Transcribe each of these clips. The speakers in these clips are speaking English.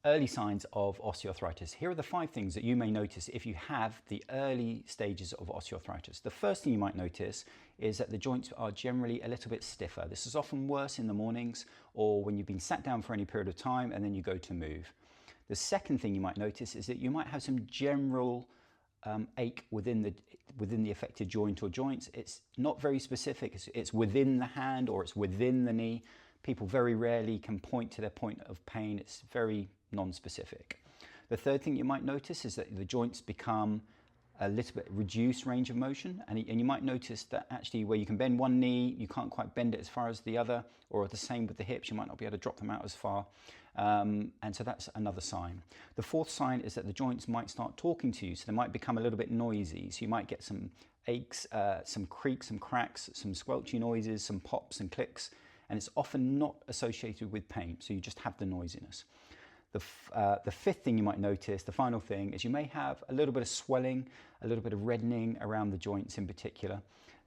Early signs of osteoarthritis. Here are the 5 things that you may notice if you have the early stages of osteoarthritis. The first thing you might notice is that the joints are generally a little bit stiffer. This is often worse in the mornings or when you've been sat down for any period of time and then you go to move. The second thing you might notice is that you might have some general ache within the affected joint or joints. It's not very specific. It's within the hand or it's within the knee. People very rarely can point to their point of pain. It's very non-specific. The third thing you might notice is that the joints become a little bit reduced range of motion, and you might notice that actually where you can bend one knee, you can't quite bend it as far as the other, or the same with the hips, you might not be able to drop them out as far, and so that's another sign. The fourth sign is that the joints might start talking to you, so they might become a little bit noisy, so you might get some aches, some creaks, some cracks, some squelchy noises, some pops and clicks, and it's often not associated with pain, so you just have the noisiness. The fifth thing you might notice, the final thing, is you may have a little bit of swelling, a little bit of reddening around the joints in particular.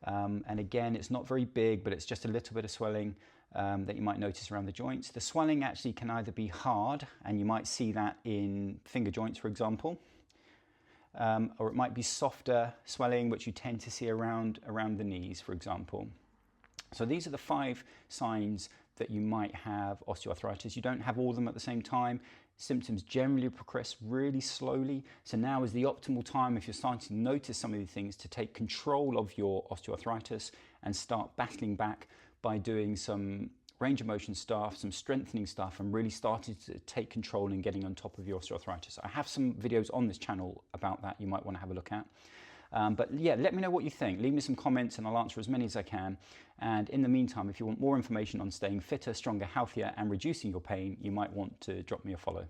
And again, it's not very big, but it's just a little bit of swelling that you might notice around the joints. The swelling actually can either be hard, and you might see that in finger joints, for example, or it might be softer swelling, which you tend to see around the knees, for example. So these are the 5 signs that you might have osteoarthritis. You don't have all of them at the same time. Symptoms generally progress really slowly. So now is the optimal time, if you're starting to notice some of these things, to take control of your osteoarthritis and start battling back by doing some range of motion stuff, some strengthening stuff, and really starting to take control and getting on top of your osteoarthritis. I have some videos on this channel about that you might want to have a look at. But yeah, let me know what you think. Leave me some comments and I'll answer as many as I can. And in the meantime, if you want more information on staying fitter, stronger, healthier, and reducing your pain, you might want to drop me a follow.